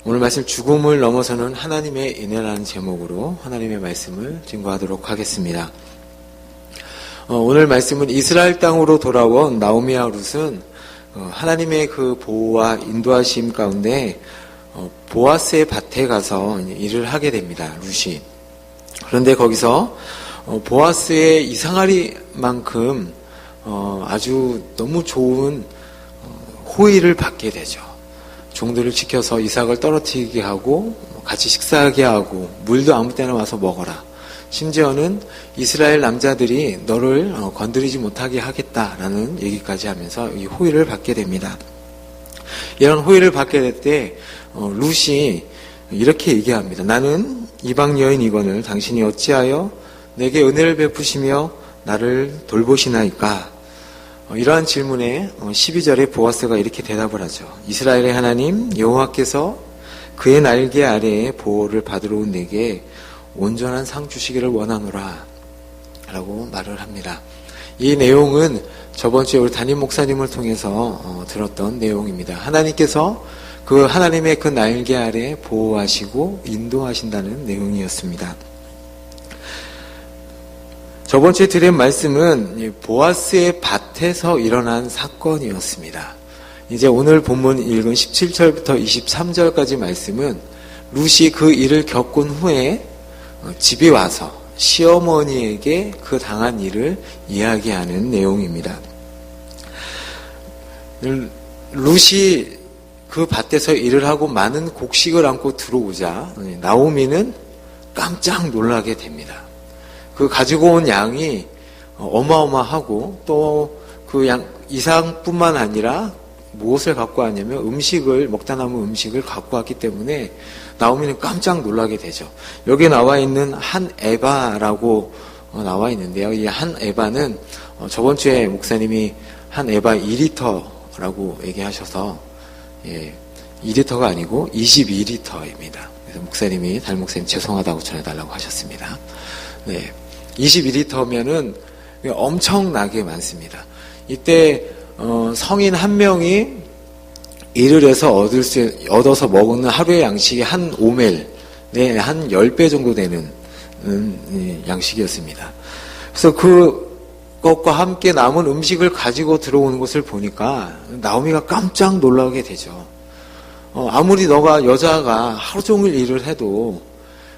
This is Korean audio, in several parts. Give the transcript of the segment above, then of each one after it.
오늘 말씀 죽음을 넘어서는 하나님의 은혜라는 제목으로 하나님의 말씀을 증거하도록 하겠습니다. 오늘 말씀은 이스라엘 땅으로 돌아온 나오미와 룻은 하나님의 그 보호와 인도하심 가운데 보아스의 밭에 가서 일을 하게 됩니다. 룻이. 그런데 거기서 보아스의 이상하리만큼 아주 너무 좋은 호의를 받게 되죠. 종들을 지켜서 이삭을 떨어뜨리게 하고 같이 식사하게 하고 물도 아무 때나 와서 먹어라. 심지어는 이스라엘 남자들이 너를 건드리지 못하게 하겠다라는 얘기까지 하면서 이 호의를 받게 됩니다. 이런 호의를 받게 될 때 룻이 이렇게 얘기합니다. 나는 이방 여인이거늘 당신이 어찌하여 내게 은혜를 베푸시며 나를 돌보시나이까? 이러한 질문에 12절에 보아스가 이렇게 대답을 하죠. 이스라엘의 하나님 여호와께서 그의 날개 아래에 보호를 받으러 온 내게 온전한 상 주시기를 원하노라 라고 말을 합니다. 이 내용은 저번 주에 우리 담임 목사님을 통해서 들었던 내용입니다. 하나님께서 그 하나님의 그 날개 아래 보호하시고 인도하신다는 내용이었습니다. 저번 주에 드린 말씀은 보아스의 밭에서 일어난 사건이었습니다. 이제 오늘 본문 읽은 17절부터 23절까지 말씀은 룻이 그 일을 겪은 후에 집에 와서 시어머니에게 그 당한 일을 이야기하는 내용입니다. 룻이 그 밭에서 일을 하고 많은 곡식을 안고 들어오자 나오미는 깜짝 놀라게 됩니다. 그 가지고 온 양이 어마어마하고 또 그 양 이상뿐만 아니라 무엇을 갖고 왔냐면 음식을 먹다 남은 음식을 갖고 왔기 때문에 나오미는 깜짝 놀라게 되죠. 여기 나와 있는 한 에바라고 나와 있는데요. 이 한 에바는 저번 주에 목사님이 한 에바 2리터라고 얘기하셔서 2리터가 아니고 22리터입니다. 그래서 목사님이 담임 목사님 죄송하다고 전해달라고 하셨습니다. 네, 22리터면은 엄청나게 많습니다. 이때 성인 한 명이 일을 해서 얻어서 먹는 하루의 양식이 한 5멜, 네, 한 10배 정도 되는 양식이었습니다. 그래서 그것과 함께 남은 음식을 가지고 들어오는 것을 보니까 나오미가 깜짝 놀라게 되죠. 아무리 너가 여자가 하루 종일 일을 해도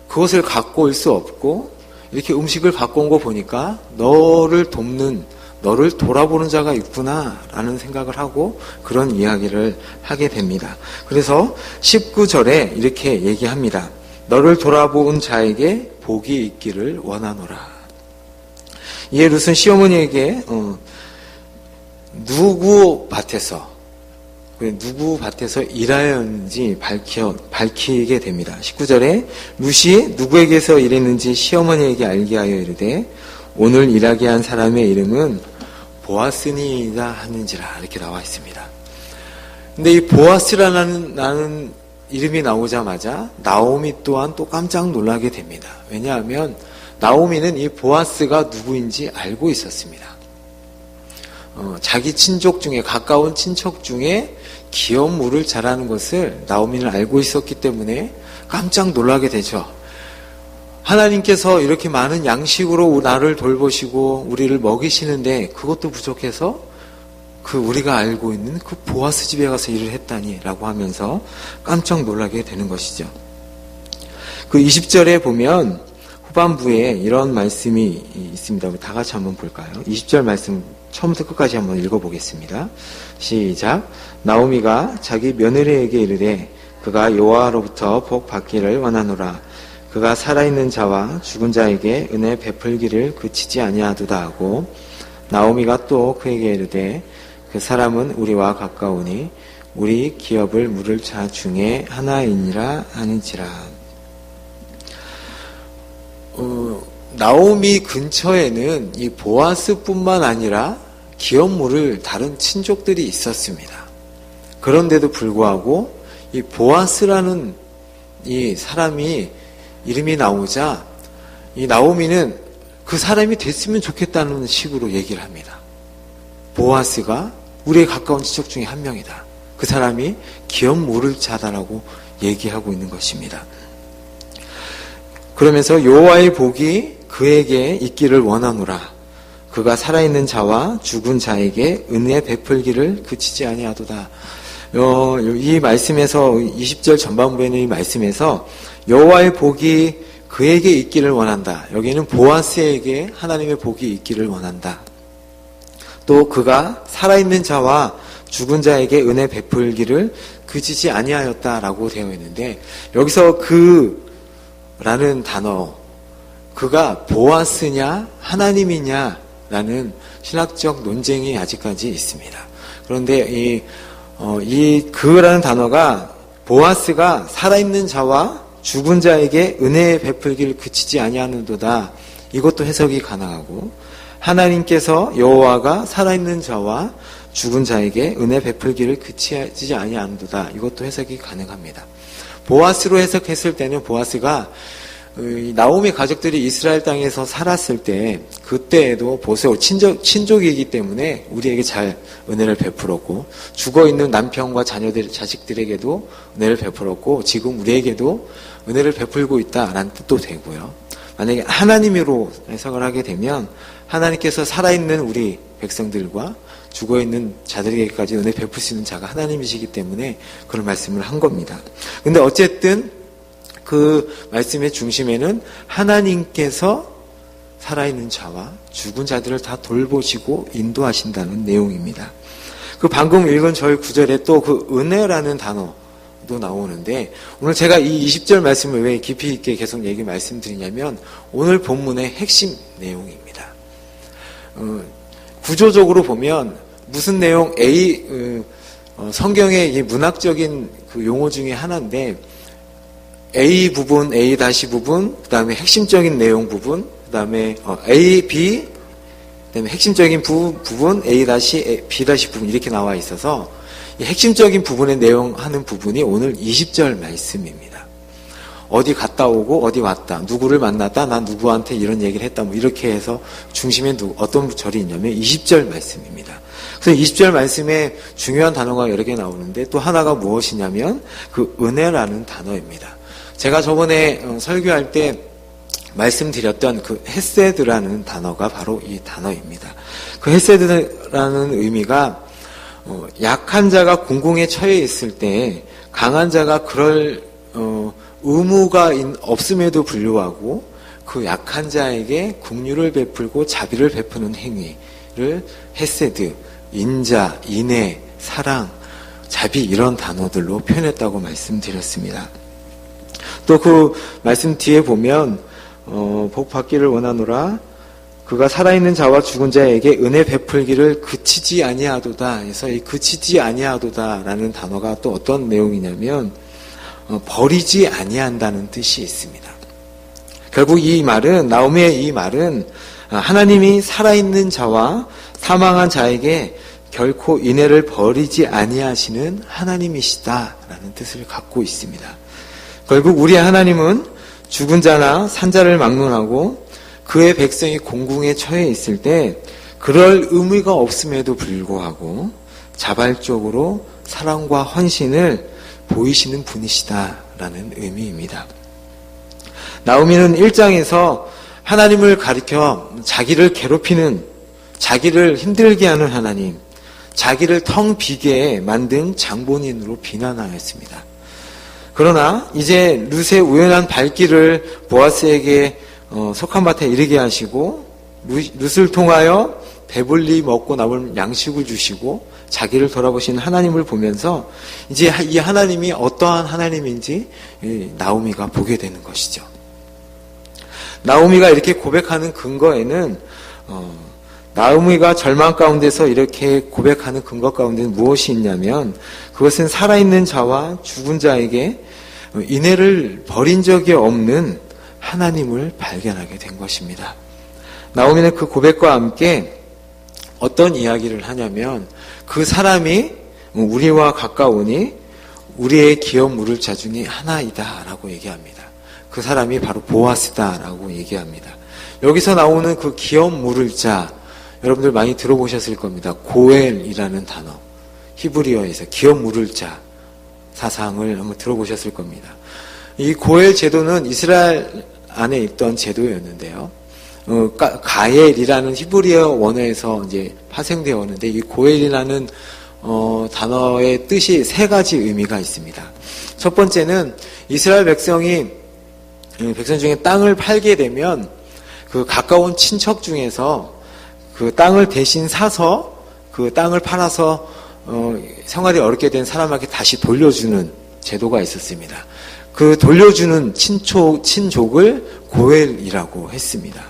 그것을 갖고 올 수 없고 이렇게 음식을 갖고 온 거 보니까 너를 돕는, 너를 돌아보는 자가 있구나라는 생각을 하고 그런 이야기를 하게 됩니다. 그래서 19절에 이렇게 얘기합니다. 너를 돌아본 자에게 복이 있기를 원하노라. 이에 룻은 시어머니에게 누구 밭에서 일하였는지 밝히게 됩니다. 19절에 룻이 누구에게서 일했는지 시어머니에게 알게 하여 이르되 오늘 일하게 한 사람의 이름은 보아스니이다 하는지라 이렇게 나와 있습니다. 근데 이 보아스라는 이름이 나오자마자 나오미 또한 또 깜짝 놀라게 됩니다. 왜냐하면 나오미는 이 보아스가 누구인지 알고 있었습니다. 자기 친족 중에 가까운 친척 중에 기업 물을 잘하는 것을 나오미는 알고 있었기 때문에 깜짝 놀라게 되죠. 하나님께서 이렇게 많은 양식으로 나를 돌보시고 우리를 먹이시는데 그것도 부족해서 우리가 알고 있는 그 보아스 집에 가서 일을 했다니라고 하면서 깜짝 놀라게 되는 것이죠. 그 20절에 보면 후반부에 이런 말씀이 있습니다. 다 같이 한번 볼까요? 20절 말씀 처음부터 끝까지 한번 읽어보겠습니다. 시작. 나오미가 자기 며느리에게 이르되 그가 여호와로부터 복 받기를 원하노라. 그가 살아있는 자와 죽은 자에게 은혜 베풀기를 그치지 아니하도다 하고 나오미가 또 그에게 이르되 그 사람은 우리와 가까우니 우리 기업을 물을 자 중에 하나이니라 하는지라. 나오미 근처에는 이 보아스뿐만 아니라 기업 물을 다른 친족들이 있었습니다. 그런데도 불구하고 이 보아스라는 이 사람이 이름이 나오자 이 나오미는 그 사람이 됐으면 좋겠다는 식으로 얘기를 합니다. 보아스가 우리의 가까운 친척 중에 한 명이다. 그 사람이 기업 물을 자다라고 얘기하고 있는 것입니다. 그러면서 여호와의 복이 그에게 있기를 원하노라. 그가 살아있는 자와 죽은 자에게 은혜 베풀기를 그치지 아니하도다. 이 말씀에서 20절 전반부에는 이 말씀에서 여호와의 복이 그에게 있기를 원한다. 여기는 보아스에게 하나님의 복이 있기를 원한다. 또 그가 살아있는 자와 죽은 자에게 은혜 베풀기를 그치지 아니하였다라고 되어 있는데 여기서 그라는 단어 그가 보아스냐 하나님이냐라는 신학적 논쟁이 아직까지 있습니다. 그런데 이 그라는 단어가 보아스가 살아있는 자와 죽은 자에게 은혜의 베풀기를 그치지 아니하는도다. 이것도 해석이 가능하고 하나님께서 여호와가 살아있는 자와 죽은 자에게 은혜 베풀기를 그치지 아니하는도다. 이것도 해석이 가능합니다. 보아스로 해석했을 때는 보아스가 나오미 가족들이 이스라엘 땅에서 살았을 때 그때에도 보세요. 친족이기 때문에 우리에게 잘 은혜를 베풀었고 죽어있는 남편과 자식들에게도 은혜를 베풀었고 지금 우리에게도 은혜를 베풀고 있다라는 뜻도 되고요. 만약에 하나님으로 해석을 하게 되면 하나님께서 살아있는 우리 백성들과 죽어있는 자들에게까지 은혜 베풀 수 있는 자가 하나님이시기 때문에 그런 말씀을 한 겁니다. 근데 어쨌든 그 말씀의 중심에는 하나님께서 살아있는 자와 죽은 자들을 다 돌보시고 인도하신다는 내용입니다. 그 방금 읽은 저희 구절에 또 그 은혜라는 단어도 나오는데 오늘 제가 이 20절 말씀을 왜 깊이 있게 계속 말씀드리냐면 오늘 본문의 핵심 내용입니다. 구조적으로 보면 무슨 내용 성경의 문학적인 그 용어 중에 하나인데 A 부분, A 다시 부분, 그 다음에 핵심적인 내용 부분, 그 다음에 A, B, 그 다음에 핵심적인 부분, A 다시, B 다시 부분 이렇게 나와 있어서 이 핵심적인 부분의 내용하는 부분이 오늘 20절 말씀입니다. 어디 갔다 오고 어디 왔다, 누구를 만났다, 난 누구한테 이런 얘기를 했다, 뭐 이렇게 해서 중심에 어떤 절이 있냐면 20절 말씀입니다. 그래서 20절 말씀에 중요한 단어가 여러 개 나오는데 또 하나가 무엇이냐면 그 은혜라는 단어입니다. 제가 저번에 설교할 때 말씀드렸던 그 헤세드라는 단어가 바로 이 단어입니다. 그 헤세드라는 의미가 약한 자가 공공에 처해 있을 때 강한 자가 그럴 의무가 없음에도 불구하고 그 약한 자에게 긍휼을 베풀고 자비를 베푸는 행위를 헤세드, 인자, 인애, 사랑, 자비 이런 단어들로 표현했다고 말씀드렸습니다. 또 그 말씀 뒤에 보면 복 받기를 원하노라 그가 살아있는 자와 죽은 자에게 은혜 베풀기를 그치지 아니하도다. 그래서 이 그치지 아니하도다라는 단어가 또 어떤 내용이냐면 버리지 아니한다는 뜻이 있습니다. 결국 이 말은 나오미의 이 말은 하나님이 살아있는 자와 사망한 자에게 결코 인애를 버리지 아니하시는 하나님이시다라는 뜻을 갖고 있습니다. 결국 우리 하나님은 죽은 자나 산 자를 막론하고 그의 백성이 공궁에 처해 있을 때 그럴 의무가 없음에도 불구하고 자발적으로 사랑과 헌신을 보이시는 분이시다라는 의미입니다. 나오미는 1장에서 하나님을 가리켜 자기를 괴롭히는, 자기를 힘들게 하는 하나님, 자기를 텅 비게 만든 장본인으로 비난하였습니다. 그러나 이제 룻의 우연한 발길을 보아스에게 석한 밭에 이르게 하시고 룻을 통하여 배불리 먹고 남을 양식을 주시고 자기를 돌아보시는 하나님을 보면서 이제 이 하나님이 어떠한 하나님인지 나오미가 보게 되는 것이죠. 나오미가 이렇게 고백하는 근거에는 나오미가 절망 가운데서 이렇게 고백하는 근거 가운데는 무엇이 있냐면 그것은 살아있는 자와 죽은 자에게 인애를 버린 적이 없는 하나님을 발견하게 된 것입니다. 나오미는 그 고백과 함께 어떤 이야기를 하냐면 그 사람이 우리와 가까우니 우리의 기업 물을 자 중에 하나이다 라고 얘기합니다. 그 사람이 바로 보아스다라고 얘기합니다. 여기서 나오는 그 기업 물을 자 여러분들 많이 들어보셨을 겁니다. 고엘이라는 단어, 히브리어에서 기업 물을 자, 사상을 한번 들어보셨을 겁니다. 이 고엘 제도는 이스라엘 안에 있던 제도였는데요. 가엘이라는 히브리어 원어에서 이제 파생되어 오는데 이 고엘이라는 단어의 뜻이 세 가지 의미가 있습니다. 첫 번째는 이스라엘 백성 중에 땅을 팔게 되면 그 가까운 친척 중에서 그 땅을 대신 사서 그 땅을 팔아서 생활이 어렵게 된 사람에게 다시 돌려주는 제도가 있었습니다. 그 돌려주는 친족을 고엘이라고 했습니다.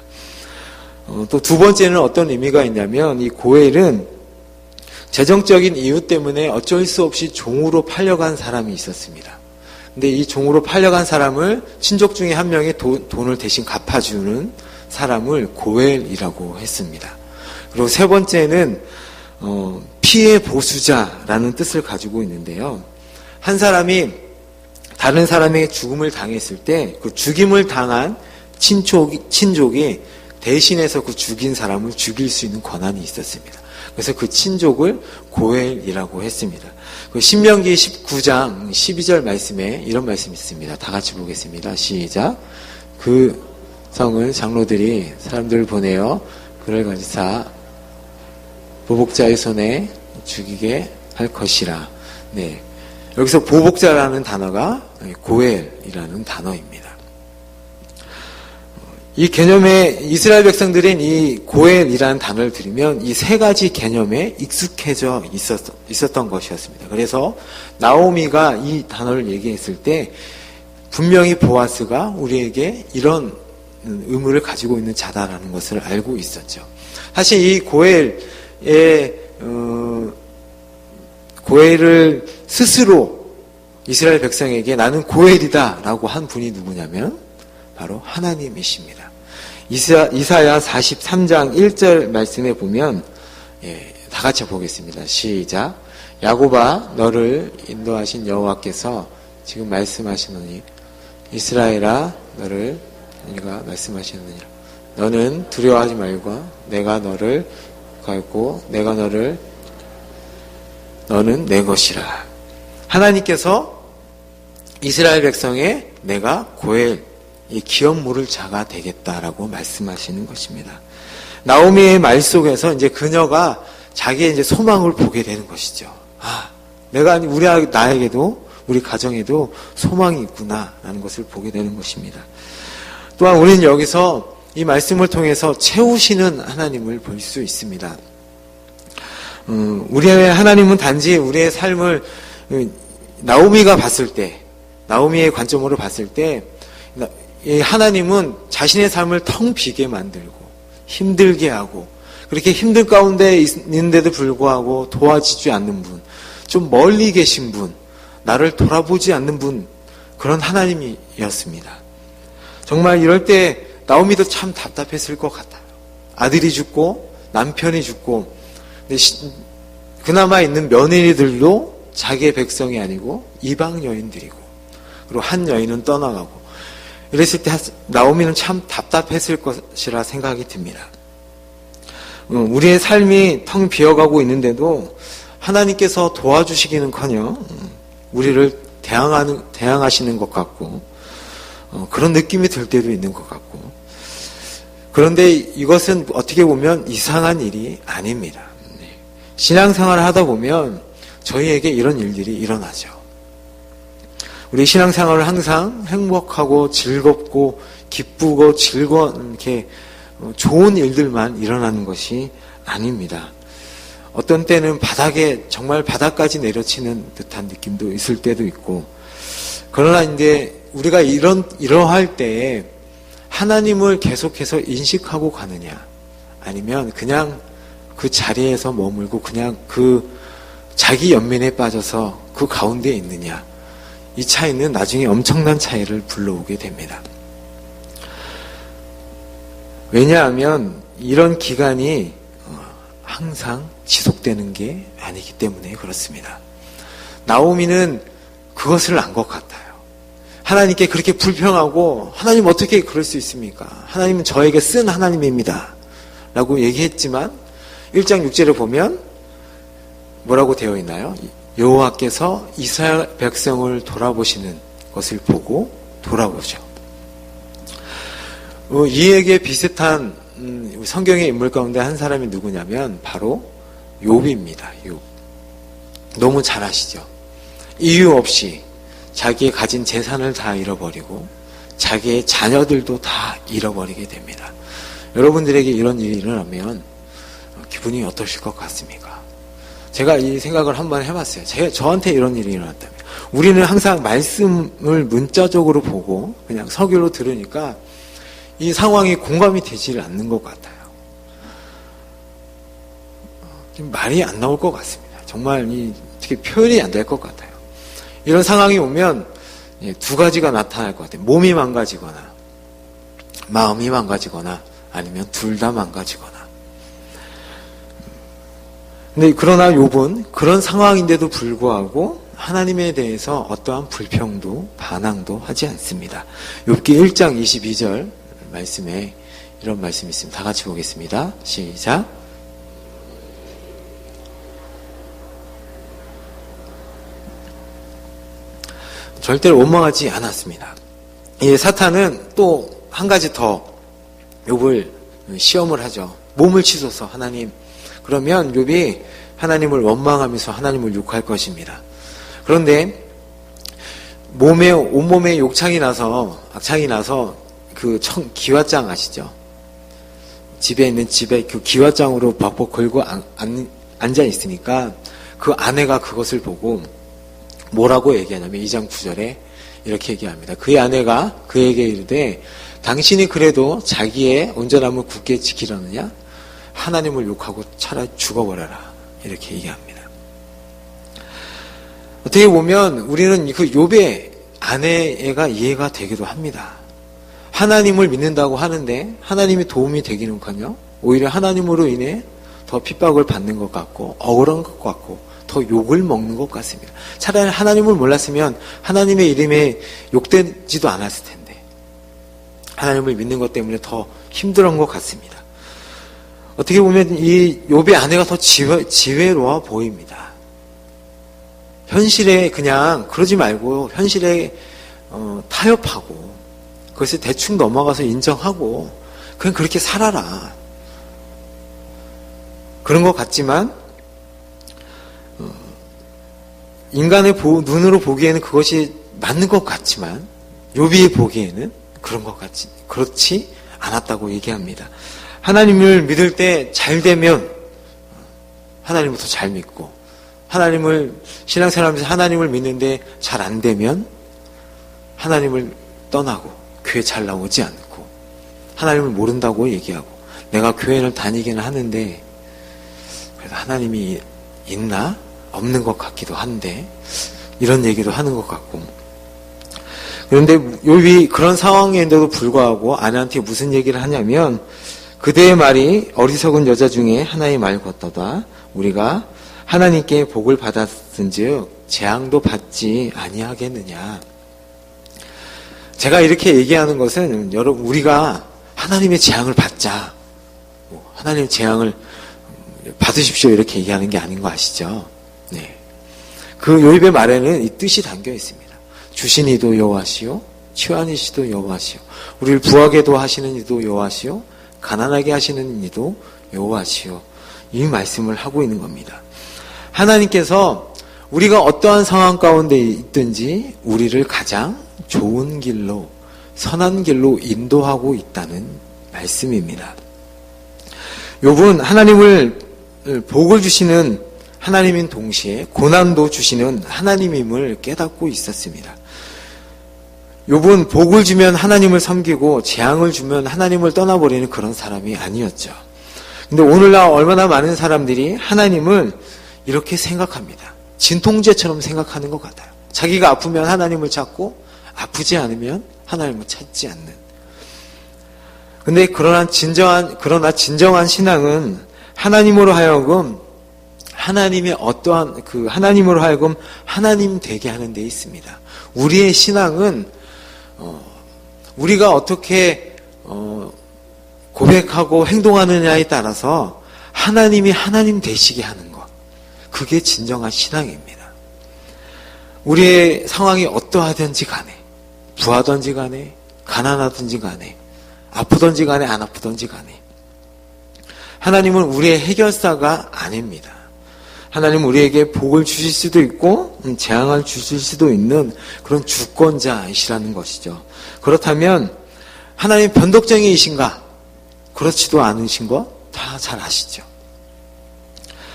또 두 번째는 어떤 의미가 있냐면 이 고엘은 재정적인 이유 때문에 어쩔 수 없이 종으로 팔려간 사람이 있었습니다. 근데 이 종으로 팔려간 사람을 친족 중에 한 명이 돈을 대신 갚아주는 사람을 고엘이라고 했습니다. 그리고 세 번째는 피해 보수자라는 뜻을 가지고 있는데요. 한 사람이 다른 사람에게 죽음을 당했을 때 그 죽임을 당한 친족이 대신해서 그 죽인 사람을 죽일 수 있는 권한이 있었습니다. 그래서 그 친족을 고엘이라고 했습니다. 그 신명기 19장 12절 말씀에 이런 말씀이 있습니다. 다 같이 보겠습니다. 시작. 그 성을 장로들이 사람들을 보내어 그를 가지사 보복자의 손에 죽이게 할 것이라. 네. 여기서 보복자라는 단어가 고엘이라는 단어입니다. 이 개념에 이스라엘 백성들은 이 고엘이라는 단어를 들으면 이 세 가지 개념에 익숙해져 있었던 것이었습니다. 그래서 나오미가 이 단어를 얘기했을 때 분명히 보아스가 우리에게 이런 의무를 가지고 있는 자다라는 것을 알고 있었죠. 사실 이 고엘을 스스로 이스라엘 백성에게 나는 고엘이다 라고 한 분이 누구냐면 바로 하나님이십니다. 이사야 43장 1절 말씀에 보면 다 같이 보겠습니다. 시작. 야곱아 너를 인도하신 여호와께서 지금 말씀하시노니 이스라엘아 너를 네가 말씀하시느니라. 너는 두려워하지 말고 내가 너를 갖고 내가 너는 내 것이라. 하나님께서 이스라엘 백성에 내가 고엘 이 기업 물을 자가 되겠다라고 말씀하시는 것입니다. 나오미의 말 속에서 이제 그녀가 자기의 이제 소망을 보게 되는 것이죠. 나에게도 우리 가정에도 소망이 있구나라는 것을 보게 되는 것입니다. 또한 우리는 여기서 이 말씀을 통해서 채우시는 하나님을 볼 수 있습니다. 우리의 하나님은 단지 우리의 삶을 나오미가 봤을 때, 나오미의 관점으로 봤을 때 이 하나님은 자신의 삶을 텅 비게 만들고 힘들게 하고 그렇게 힘든 가운데 있는데도 불구하고 도와주지 않는 분, 좀 멀리 계신 분, 나를 돌아보지 않는 분, 그런 하나님이었습니다. 정말 이럴 때 나오미도 참 답답했을 것 같아요. 아들이 죽고 남편이 죽고 그나마 있는 며느리들도 자기의 백성이 아니고 이방 여인들이고 그리고 한 여인은 떠나가고 이랬을 때 나오미는 참 답답했을 것이라 생각이 듭니다. 우리의 삶이 텅 비어가고 있는데도 하나님께서 도와주시기는커녕 우리를 대항하시는 것 같고 그런 느낌이 들 때도 있는 것 같고 그런데 이것은 어떻게 보면 이상한 일이 아닙니다. 신앙생활을 하다 보면 저희에게 이런 일들이 일어나죠. 우리 신앙생활을 항상 행복하고 즐겁고 기쁘고 즐거운 이렇게 좋은 일들만 일어나는 것이 아닙니다. 어떤 때는 정말 바닥까지 내려치는 듯한 느낌도 있을 때도 있고 그러나 이제 우리가 이러할 때에 하나님을 계속해서 인식하고 가느냐 아니면 그냥 그 자리에서 머물고 그냥 그 자기 연민에 빠져서 그 가운데에 있느냐 이 차이는 나중에 엄청난 차이를 불러오게 됩니다. 왜냐하면 이런 기간이 항상 지속되는 게 아니기 때문에 그렇습니다. 나오미는 그것을 안 것 같아요. 하나님께 그렇게 불평하고 하나님 어떻게 그럴 수 있습니까? 하나님은 저에게 쓴 하나님입니다. 라고 얘기했지만 1장 6절에 보면 뭐라고 되어 있나요? 여호와께서 이스라엘 백성을 돌아보시는 것을 보고 돌아보죠. 이에게 비슷한 성경의 인물 가운데 한 사람이 누구냐면 바로 욥입니다. 욥. 너무 잘 아시죠? 이유 없이 자기의 가진 재산을 다 잃어버리고 자기의 자녀들도 다 잃어버리게 됩니다. 여러분들에게 이런 일이 일어나면 기분이 어떠실 것 같습니까? 제가 이 생각을 한번 해봤어요. 저한테 이런 일이 일어났다면. 우리는 항상 말씀을 문자적으로 보고 그냥 서기로 들으니까 이 상황이 공감이 되지를 않는 것 같아요. 지금 말이 안 나올 것 같습니다. 정말 어떻게 표현이 안 될 것 같아요. 이런 상황이 오면 두 가지가 나타날 것 같아요. 몸이 망가지거나 마음이 망가지거나 아니면 둘 다 망가지거나. 근데 그러나 욥은 그런 상황인데도 불구하고 하나님에 대해서 어떠한 불평도 반항도 하지 않습니다. 욥기 1장 22절 말씀에 이런 말씀이 있습니다. 다 같이 보겠습니다. 시작. 절대로 원망하지 않았습니다. 이 사탄은 또 한 가지 더 욥을 시험을 하죠. 몸을 치소서 하나님. 그러면 욥이 하나님을 원망하면서 하나님을 욕할 것입니다. 그런데 온몸에 악창이 나서 그 기왓장 아시죠? 집에 그 기왓장으로 박복 걸고 앉아 있으니까 그 아내가 그것을 보고 뭐라고 얘기하냐면 2장 9절에 이렇게 얘기합니다. 그의 아내가 그에게 이르되 당신이 그래도 자기의 온전함을 굳게 지키려느냐? 하나님을 욕하고 차라리 죽어버려라. 이렇게 얘기합니다. 어떻게 보면 우리는 그 욥의 아내가 이해가 되기도 합니다. 하나님을 믿는다고 하는데 하나님이 도움이 되기는커녕 오히려 하나님으로 인해 더 핍박을 받는 것 같고 억울한 것 같고 더 욕을 먹는 것 같습니다. 차라리 하나님을 몰랐으면 하나님의 이름에 욕되지도 않았을 텐데 하나님을 믿는 것 때문에 더 힘들은 것 같습니다. 어떻게 보면 이 욥의 아내가 더 지혜로워 보입니다. 현실에 그냥 그러지 말고 현실에 타협하고 그것을 대충 넘어가서 인정하고 그냥 그렇게 살아라. 그런 것 같지만 인간의 눈으로 보기에는 그것이 맞는 것 같지만 욥이 보기에는 그렇지 않았다고 얘기합니다. 하나님을 믿을 때 잘 되면 하나님부터 잘 믿고 신앙생활하면서 하나님을 믿는데 잘 안 되면 하나님을 떠나고 교회 잘 나오지 않고 하나님을 모른다고 얘기하고 내가 교회를 다니기는 하는데 그래도 하나님이 있나? 없는 것 같기도 한데 이런 얘기도 하는 것 같고 그런데 욥이 그런 상황인데도 불구하고 아내한테 무슨 얘기를 하냐면 그대의 말이 어리석은 여자 중에 하나의 말 같도다. 우리가 하나님께 복을 받았은즉 재앙도 받지 아니하겠느냐. 제가 이렇게 얘기하는 것은 여러분 우리가 하나님의 재앙을 받자. 하나님의 재앙을 받으십시오 이렇게 얘기하는 게 아닌 거 아시죠? 네. 그 욥의 말에는 이 뜻이 담겨 있습니다. 주신 이도 여호와시요 취한 이시도 여호와시요 우리를 부하게도 하시는 이도 여호와시요 가난하게 하시는 이도 여호와시요 이 말씀을 하고 있는 겁니다. 하나님께서 우리가 어떠한 상황 가운데 있든지 우리를 가장 좋은 길로 선한 길로 인도하고 있다는 말씀입니다. 욥은 하나님을 복을 주시는 하나님인 동시에 고난도 주시는 하나님임을 깨닫고 있었습니다. 욥은 복을 주면 하나님을 섬기고 재앙을 주면 하나님을 떠나버리는 그런 사람이 아니었죠. 근데 오늘날 얼마나 많은 사람들이 하나님을 이렇게 생각합니다. 진통제처럼 생각하는 것 같아요. 자기가 아프면 하나님을 찾고 아프지 않으면 하나님을 찾지 않는. 근데 그러나 진정한 신앙은 하나님으로 하여금 하나님으로 하여금 하나님 되게 하는 데 있습니다. 우리의 신앙은 우리가 어떻게 고백하고 행동하느냐에 따라서 하나님이 하나님 되시게 하는 것. 그게 진정한 신앙입니다. 우리의 상황이 어떠하든지 간에, 부하든지 간에, 가난하든지 간에, 아프든지 간에, 안 아프든지 간에, 하나님은 우리의 해결사가 아닙니다. 하나님은 우리에게 복을 주실 수도 있고 재앙을 주실 수도 있는 그런 주권자이시라는 것이죠. 그렇다면 하나님 변덕쟁이이신가? 그렇지도 않으신 거 다 잘 아시죠.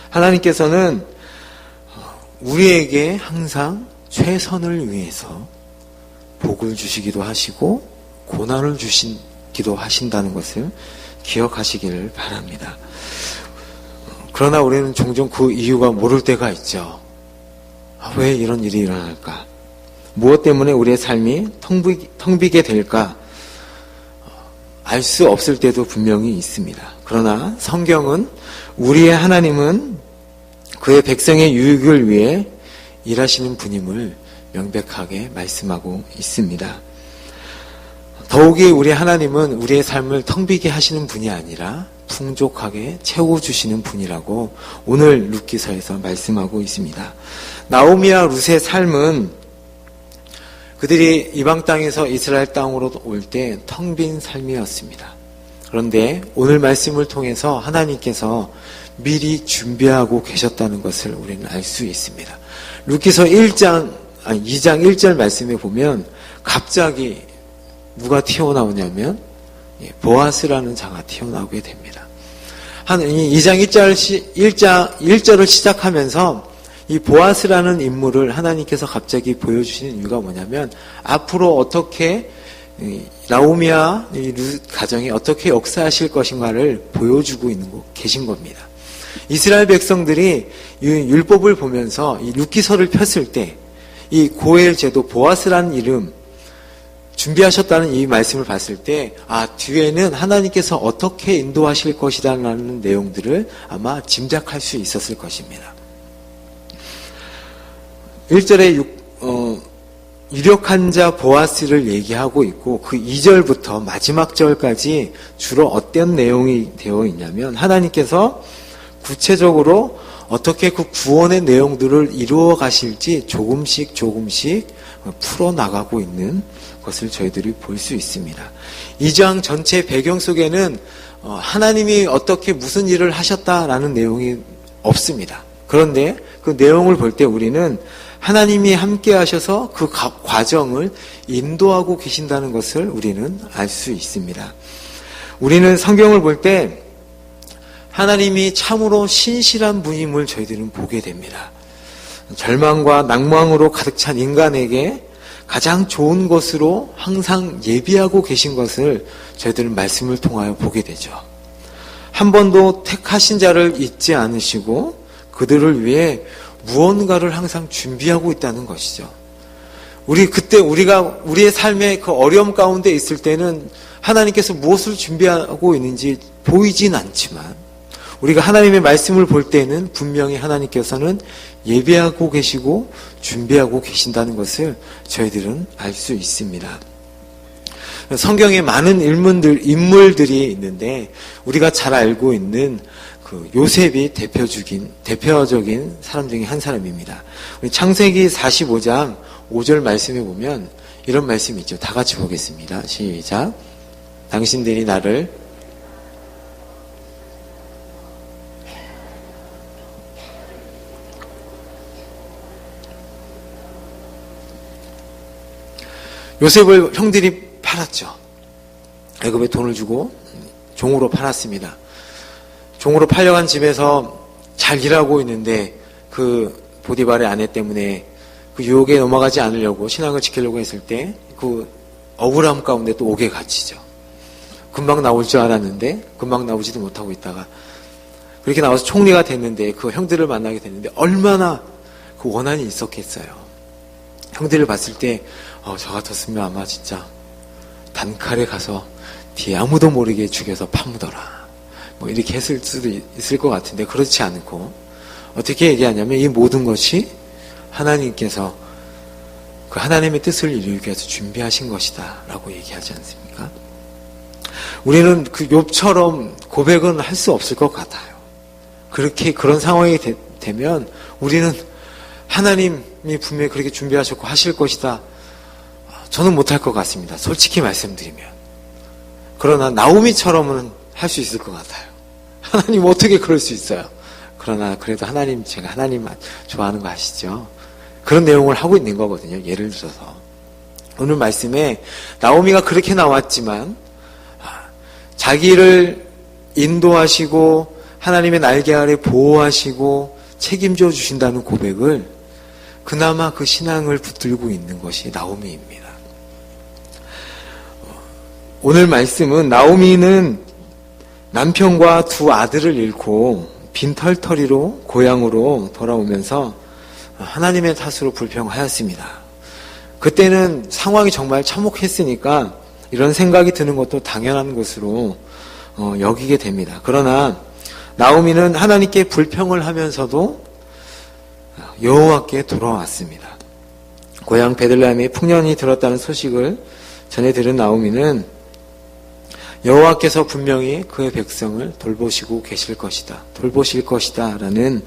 하나님께서는 우리에게 항상 최선을 위해서 복을 주시기도 하시고 고난을 주시기도 하신다는 것을 기억하시기를 바랍니다. 그러나 우리는 종종 그 이유가 모를 때가 있죠. 왜 이런 일이 일어날까? 무엇 때문에 우리의 삶이 텅 비게 될까? 알 수 없을 때도 분명히 있습니다. 그러나 성경은 우리의 하나님은 그의 백성의 유익을 위해 일하시는 분임을 명백하게 말씀하고 있습니다. 더욱이 우리 하나님은 우리의 삶을 텅 비게 하시는 분이 아니라 풍족하게 채워주시는 분이라고 오늘 룻기서에서 말씀하고 있습니다. 나오미와 룻의 삶은 그들이 이방 땅에서 이스라엘 땅으로 올 때 텅 빈 삶이었습니다. 그런데 오늘 말씀을 통해서 하나님께서 미리 준비하고 계셨다는 것을 우리는 알 수 있습니다. 룻기서 2장 1절 말씀에 보면 갑자기 누가 튀어나오냐면 보아스라는 자가 튀어나오게 됩니다. 2장 1절을 시작하면서 이 보아스라는 인물을 하나님께서 갑자기 보여주시는 이유가 뭐냐면 앞으로 어떻게 나오미와 룻 가정이 어떻게 역사하실 것인가를 보여주고 계신 겁니다. 이스라엘 백성들이 이 율법을 보면서 이 룻기서를 폈을 때 이 고엘 제도 보아스라는 이름 준비하셨다는 이 말씀을 봤을 때 뒤에는 하나님께서 어떻게 인도하실 것이라는 내용들을 아마 짐작할 수 있었을 것입니다. 1절에 유력한 자 보아스를 얘기하고 있고 그 2절부터 마지막 절까지 주로 어떤 내용이 되어 있냐면 하나님께서 구체적으로 어떻게 그 구원의 내용들을 이루어 가실지 조금씩 풀어나가고 있는 것을 저희들이 볼 수 있습니다. 2장 전체 배경 속에는 하나님이 어떻게 무슨 일을 하셨다라는 내용이 없습니다. 그런데 그 내용을 볼 때 우리는 하나님이 함께 하셔서 그 과정을 인도하고 계신다는 것을 우리는 알 수 있습니다. 우리는 성경을 볼 때 하나님이 참으로 신실한 분임을 저희들은 보게 됩니다. 절망과 낭망으로 가득 찬 인간에게 가장 좋은 것으로 항상 예비하고 계신 것을 저희들은 말씀을 통하여 보게 되죠. 한 번도 택하신 자를 잊지 않으시고 그들을 위해 무언가를 항상 준비하고 있다는 것이죠. 우리가 우리의 삶의 그 어려움 가운데 있을 때는 하나님께서 무엇을 준비하고 있는지 보이진 않지만 우리가 하나님의 말씀을 볼 때는 분명히 하나님께서는 예비하고 계시고 준비하고 계신다는 것을 저희들은 알 수 있습니다. 성경에 많은 인물들이 있는데 우리가 잘 알고 있는 그 요셉이 대표적인 사람 중에 한 사람입니다. 우리 창세기 45장 5절 말씀에 보면 이런 말씀이 있죠. 다 같이 보겠습니다. 시작. 당신들이 나를 요셉을 형들이 팔았죠. 애굽에 돈을 주고 종으로 팔았습니다. 종으로 팔려간 집에서 잘 일하고 있는데 그 보디발의 아내 때문에 그 유혹에 넘어가지 않으려고 신앙을 지키려고 했을 때 그 억울함 가운데 또 옥에 갇히죠. 금방 나올 줄 알았는데 금방 나오지도 못하고 있다가 그렇게 나와서 총리가 됐는데 그 형들을 만나게 됐는데 얼마나 그 원한이 있었겠어요. 형들을 봤을 때 저 같았으면 아마 진짜 단칼에 가서 뒤에 아무도 모르게 죽여서 파묻어라. 이렇게 했을 수도 있을 것 같은데 그렇지 않고 어떻게 얘기하냐면 이 모든 것이 하나님께서 그 하나님의 뜻을 이루기 위해서 준비하신 것이다 라고 얘기하지 않습니까? 우리는 그 욥처럼 고백은 할 수 없을 것 같아요. 그런 상황이 되면 우리는 하나님이 분명히 그렇게 준비하셨고 하실 것이다. 저는 못할 것 같습니다. 솔직히 말씀드리면. 그러나 나오미처럼은 할 수 있을 것 같아요. 하나님 어떻게 그럴 수 있어요? 그러나 그래도 제가 하나님 좋아하는 거 아시죠? 그런 내용을 하고 있는 거거든요. 예를 들어서. 오늘 말씀에 나오미가 그렇게 나왔지만 자기를 인도하시고 하나님의 날개 아래 보호하시고 책임져 주신다는 고백을 그나마 그 신앙을 붙들고 있는 것이 나오미입니다. 오늘 말씀은 나오미는 남편과 두 아들을 잃고 빈털터리로 고향으로 돌아오면서 하나님의 탓으로 불평하였습니다. 그때는 상황이 정말 참혹했으니까 이런 생각이 드는 것도 당연한 것으로 여기게 됩니다. 그러나 나오미는 하나님께 불평을 하면서도 여호와께 돌아왔습니다. 고향 베들레헴에 풍년이 들었다는 소식을 전해 들은 나오미는 여호와께서 분명히 그의 백성을 돌보시고 계실 것이다. 돌보실 것이다 라는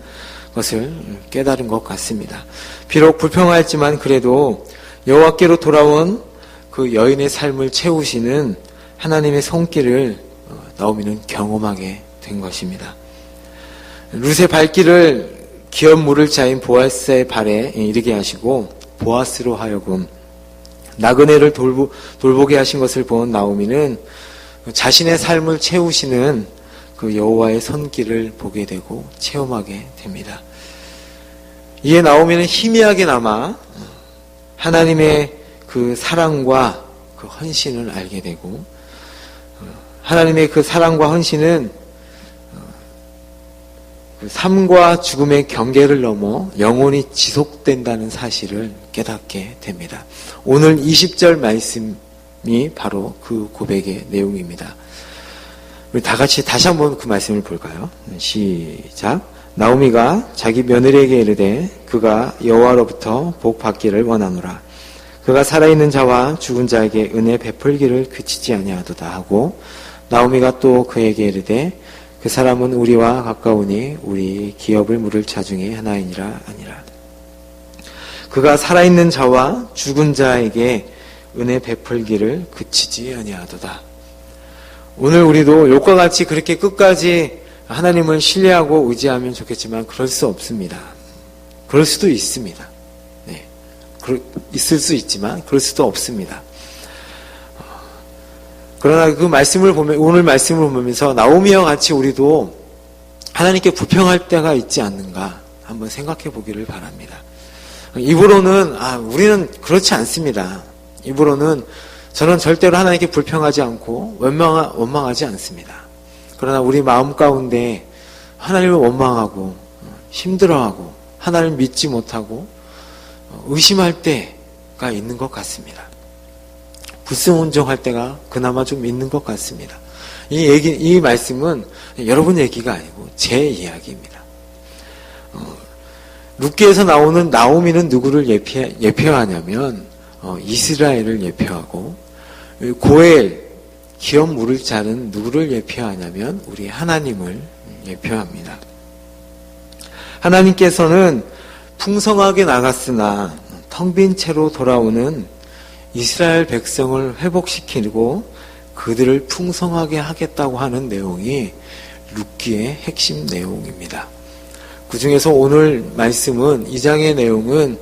것을 깨달은 것 같습니다. 비록 불평하였지만 그래도 여호와께로 돌아온 그 여인의 삶을 채우시는 하나님의 손길을 나오미는 경험하게 된 것입니다. 룻의 발길을 기업 물을 자인 보아스의 발에 이르게 하시고 보아스로 하여금 나그네를 돌보게 하신 것을 본 나오미는 자신의 삶을 채우시는 그 여호와의 손길을 보게 되고 체험하게 됩니다. 이에 나오미는 희미하게나마 하나님의 그 사랑과 그 헌신을 알게 되고 하나님의 그 사랑과 헌신은 그 삶과 죽음의 경계를 넘어 영원히 지속된다는 사실을 깨닫게 됩니다. 오늘 20절 말씀이 바로 그 고백의 내용입니다. 우리 다 같이 다시 한번 그 말씀을 볼까요? 시작. 나오미가 자기 며느리에게 이르되 그가 여호와로부터 복 받기를 원하노라. 그가 살아있는 자와 죽은 자에게 은혜 베풀기를 그치지 아니하도다 하고 나오미가 또 그에게 이르되 그 사람은 우리와 가까우니 우리 기업을 물을 자 중에 하나이니라 아니라. 그가 살아있는 자와 죽은 자에게 은혜 베풀기를 그치지 아니하도다. 오늘 우리도 욕과 같이 그렇게 끝까지 하나님을 신뢰하고 의지하면 좋겠지만 그럴 수 없습니다. 그럴 수도 있습니다. 네, 있을 수 있지만 그럴 수도 없습니다. 그러나 그 말씀을 보면 오늘 말씀을 보면서 나오미와 같이 우리도 하나님께 불평할 때가 있지 않는가 한번 생각해 보기를 바랍니다. 입으로는 우리는 그렇지 않습니다. 입으로는 저는 절대로 하나님께 불평하지 않고 원망하지 않습니다. 그러나 우리 마음 가운데 하나님을 원망하고 힘들어하고 하나님을 믿지 못하고 의심할 때가 있는 것 같습니다. 불순종할 때가 그나마 좀 있는 것 같습니다. 이 말씀은 여러분 얘기가 아니고 제 이야기입니다. 룻기에서 나오는 나오미는 누구를 예표하냐면 이스라엘을 예표하고 고엘 기업 물을 자는 누구를 예표하냐면 우리 하나님을 예표합니다. 하나님께서는 풍성하게 나갔으나 텅 빈 채로 돌아오는 이스라엘 백성을 회복시키고 그들을 풍성하게 하겠다고 하는 내용이 룻기의 핵심 내용입니다. 그 중에서 오늘 말씀은 이 장의 내용은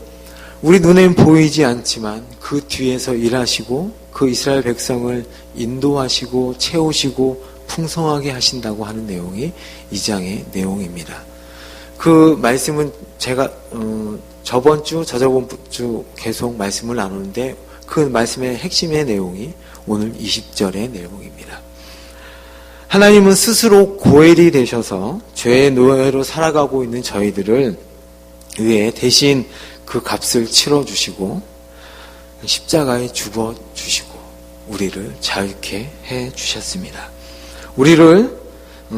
우리 눈엔 보이지 않지만 그 뒤에서 일하시고 그 이스라엘 백성을 인도하시고 채우시고 풍성하게 하신다고 하는 내용이 이 장의 내용입니다. 그 말씀은 제가 저번 주, 저저번 주 계속 말씀을 나누는데 그 말씀의 핵심의 내용이 오늘 20절의 내용입니다. 하나님은 스스로 고엘이 되셔서 죄의 노예로 살아가고 있는 저희들을 위해 대신 그 값을 치러주시고 십자가에 죽어주시고 우리를 자유케 해주셨습니다. 우리를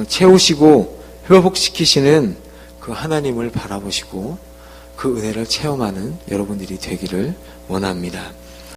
채우시고 회복시키시는 그 하나님을 바라보시고 그 은혜를 체험하는 여러분들이 되기를 원합니다.